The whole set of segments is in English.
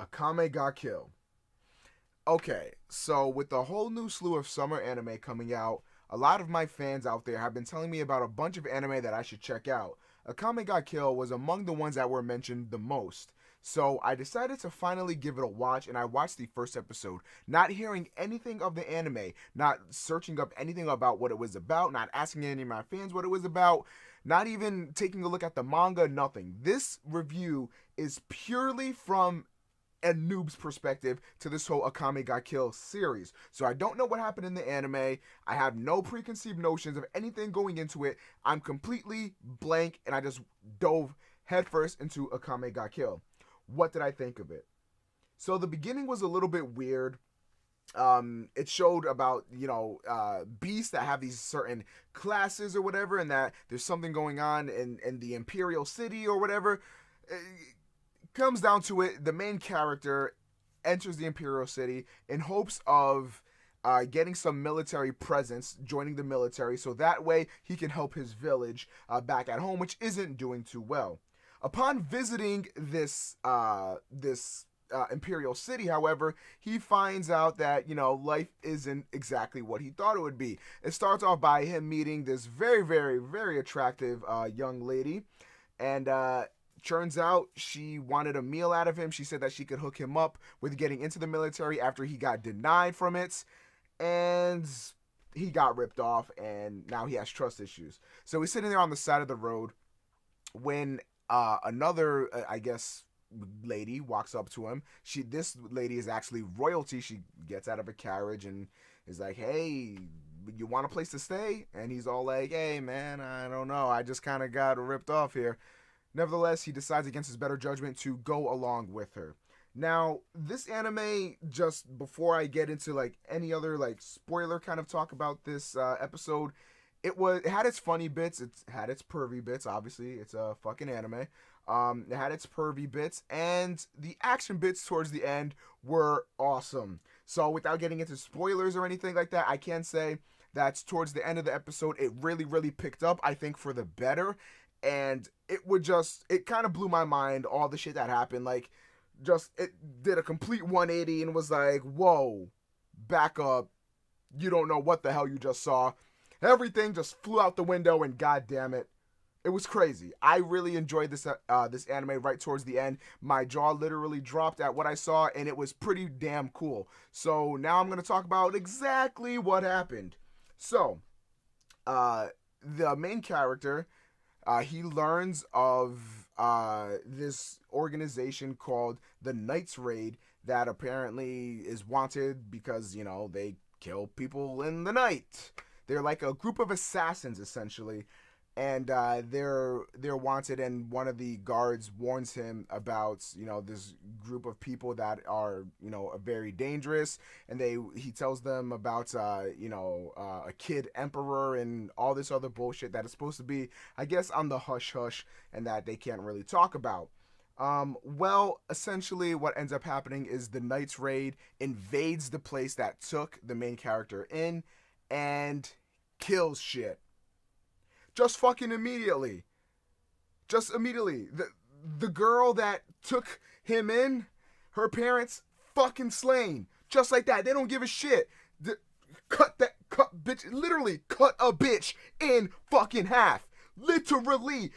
Akame Ga Kill. Okay, so with the whole new slew of summer anime coming out, a lot of my fans out there have been telling me about a bunch of anime that I should check out. Akame Ga Kill was among the ones that were mentioned the most. So I decided to finally give it a watch, and I watched the first episode, not hearing anything of the anime, not searching up anything about what it was about, not asking any of my fans what it was about, not even taking a look at the manga, nothing. This review is purely from a noob's perspective to this whole Akame Ga Kill series. So I don't know what happened in the anime. I have no preconceived notions of anything going into it. I'm completely blank, and I just dove headfirst into Akame Ga Kill. What did I think of it? So the beginning was a little bit weird. It showed about, beasts that have these certain classes or whatever, and that there's something going on in the Imperial City or whatever. Comes down to it, the main character enters the Imperial City in hopes of getting some military presence, joining the military, so that way he can help his village back at home, which isn't doing too well. Upon visiting this Imperial City, however, he finds out that, life isn't exactly what he thought it would be. It starts off by him meeting this very, very, very attractive young lady, and turns out she wanted a meal out of him. She said that she could hook him up with getting into the military after he got denied from it, and he got ripped off, and now he has trust issues. So he's sitting there on the side of the road when another, I guess, lady walks up to him. This lady is actually royalty. She gets out of a carriage and is like, "Hey, you want a place to stay?" And he's all like, "Hey, man, I don't know. I just kind of got ripped off here." Nevertheless, he decides against his better judgment to go along with her. Now, this anime, just before I get into any other spoiler kind of talk about this episode, it had its funny bits, it had its pervy bits. Obviously, it's a fucking anime. It had its pervy bits, and the action bits towards the end were awesome. So, without getting into spoilers or anything like that, I can say that towards the end of the episode, it really, really picked up. I think for the better. And it kind of blew my mind, all the shit that happened. It did a complete 180 and was like, whoa, back up. You don't know what the hell you just saw. Everything just flew out the window, and god damn it, it was crazy. I really enjoyed this anime right towards the end. My jaw literally dropped at what I saw, and it was pretty damn cool. So now I'm going to talk about exactly what happened. So, the main character, he learns of this organization called the Knights Raid that apparently is wanted because, they kill people in the night. They're like a group of assassins, essentially, and they're wanted, and one of the guards warns him about, this group of people that are, very dangerous, and he tells them about, a kid emperor and all this other bullshit that is supposed to be, I guess, on the hush-hush, and that they can't really talk about. Well, essentially what ends up happening is the Knights Raid invades the place that took the main character in, and kills shit. Just fucking immediately. Just immediately. The girl that took him in, her parents fucking slain. Just like that. They don't give a shit. Cut literally cut a bitch in fucking half. Literally.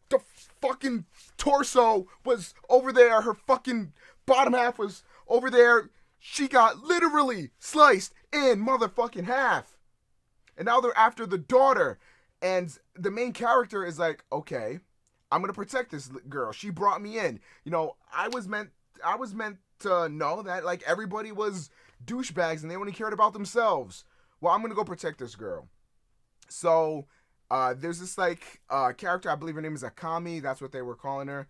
The fucking torso was over there. Her fucking bottom half was over there. She got literally sliced in motherfucking half. And now they're after the daughter. And the main character is like, okay, I'm gonna protect this girl. She brought me in. I was meant to know that everybody was douchebags and they only cared about themselves. Well, I'm gonna go protect this girl. So there's this character, I believe her name is Akame. That's what they were calling her,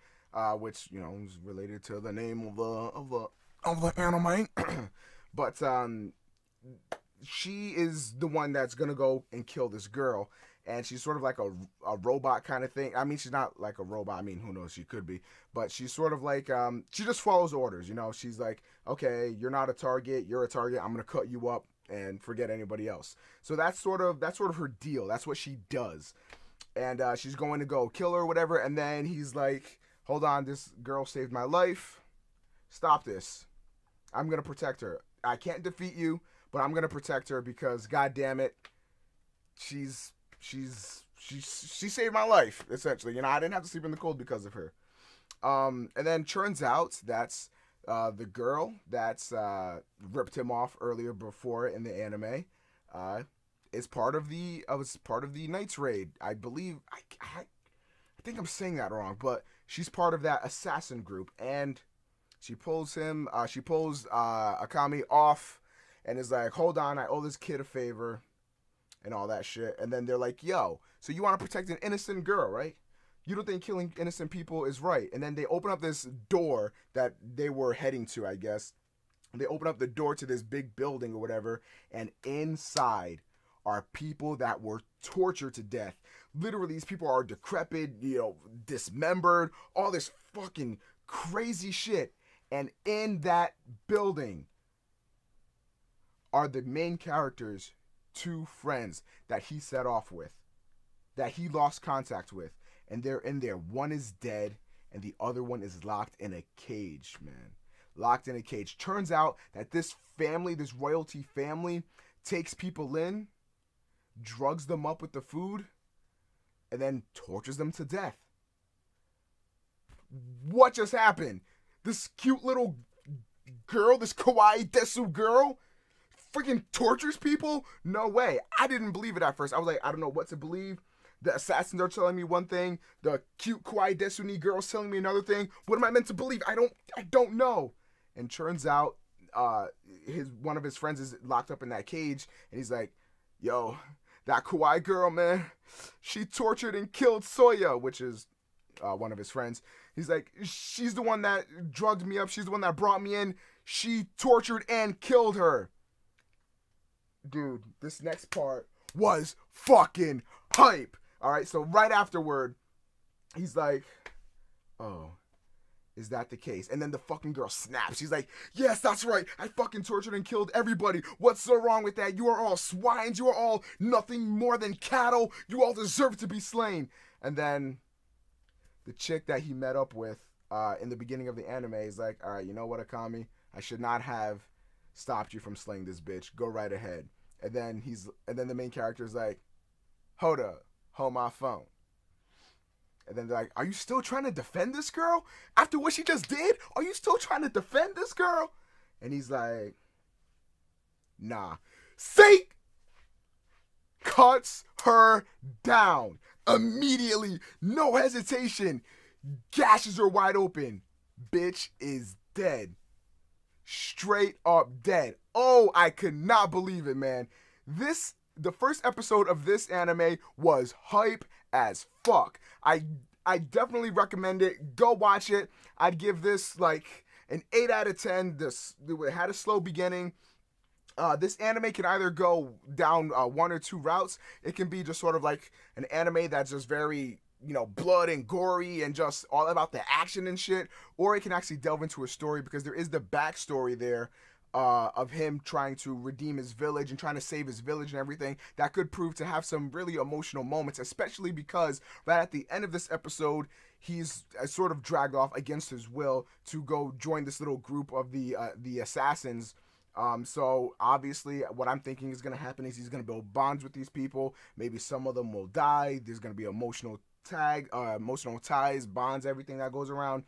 which is related to the name of the anime. But she is the one that's gonna go and kill this girl, and she's sort of like a robot kind of thing. I mean, she's not like a robot. I mean, who knows? She could be, but she's sort of like she just follows orders. She's like, okay, you're not a target. You're a target. I'm gonna cut you up and forget anybody else. So that's sort of her deal. That's what she does, and she's going to go kill her or whatever. And then he's like, hold on, this girl saved my life. stop this. I'm gonna protect her. I can't defeat you, but I'm gonna protect her because, god damn it, she saved my life, essentially. You know, I didn't have to sleep in the cold because of her. And then turns out that's the girl that's ripped him off earlier before in the anime is part of the Knights raid. I believe I think I'm saying that wrong, but she's part of that assassin group, and she pulls Akame off and is like, hold on, I owe this kid a favor and all that shit. And then they're like, yo, so you want to protect an innocent girl, right? You don't think killing innocent people is right. And then they open up this door that they were heading to, I guess. They open up the door to this big building or whatever, and inside are people that were tortured to death. Literally, these people are decrepit, you know, dismembered, all this fucking crazy shit. And in that building are the main character's two friends that he set off with, that he lost contact with. And they're in there. One is dead, and the other one is locked in a cage, man. Locked in a cage. Turns out that this family, this royalty family, takes people in, drugs them up with the food, and then tortures them to death. What just happened? This cute little girl, this kawaii desu girl, freaking tortures people? No way. I didn't believe it at first. I was like, I don't know what to believe. The assassins are telling me one thing. The cute kawaii desuni girl's telling me another thing. What am I meant to believe? I don't know. And turns out, one of his friends is locked up in that cage, and he's like, yo, that kawaii girl, man, she tortured and killed Soya, which is one of his friends. He's like, she's the one that drugged me up. She's the one that brought me in. She tortured and killed her. Dude, this next part was fucking hype. All right, so right afterward, he's like, oh, is that the case? And then the fucking girl snaps. She's like, yes, that's right. I fucking tortured and killed everybody. What's so wrong with that? You are all swines. You are all nothing more than cattle. You all deserve to be slain. And then the chick that he met up with in the beginning of the anime is like, all right, you know what, Akame? I should not have stopped you from slaying this bitch. Go right ahead. And then the main character is like, hold up. Hold my phone. And then they're like, are you still trying to defend this girl? After what she just did? Are you still trying to defend this girl? And he's like, nah. Sake cuts her down immediately. No hesitation. Gashes her wide open. Bitch is dead. Straight up dead. Oh, I could not believe it, man. The first episode of this anime was hype as fuck. I definitely recommend it. Go watch it. I'd give this like an 8 out of 10. It had a slow beginning. This anime can either go down one or two routes. It can be just sort of like an anime that's just very, you know, blood and gory and just all about the action and shit. Or it can actually delve into a story because there is the backstory there. Of him trying to redeem his village and trying to save his village and everything, that could prove to have some really emotional moments, especially because right at the end of this episode, he's sort of dragged off against his will to go join this little group of the assassins. So obviously what I'm thinking is going to happen is he's going to build bonds with these people. Maybe some of them will die. There's going to be emotional ties, bonds, everything that goes around.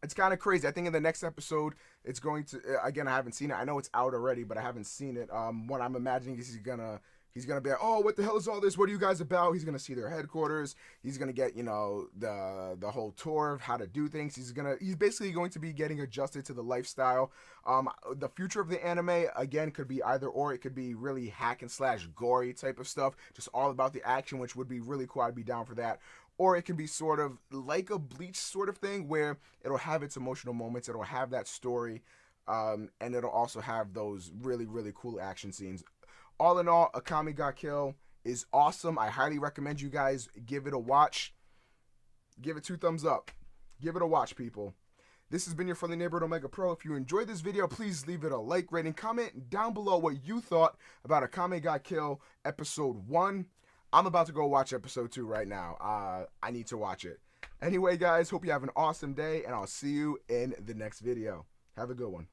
It's kind of crazy. I think in the next episode, it's going to, again, I haven't seen it. I know it's out already, but I haven't seen it. What I'm imagining is he's gonna be like, oh, what the hell is all this? What are you guys about? He's gonna see their headquarters. He's gonna get, you know, the whole tour of how to do things. He's basically going to be getting adjusted to the lifestyle. The future of the anime, again, could be either or. It could be really hack and slash gory type of stuff, just all about the action, which would be really cool. I'd be down for that. Or it can be sort of like a Bleach sort of thing where it'll have its emotional moments, it'll have that story, and it'll also have those really, really cool action scenes. All in all, Akame Ga Kill is awesome. I highly recommend you guys give it a watch. Give it 2 thumbs up. Give it a watch, people. This has been your friendly neighborhood Omega Pro. If you enjoyed this video, please leave it a like, rating, comment down below what you thought about Akame Ga Kill Episode 1. I'm about to go watch episode 2 right now. I need to watch it. Anyway, guys, hope you have an awesome day, and I'll see you in the next video. Have a good one.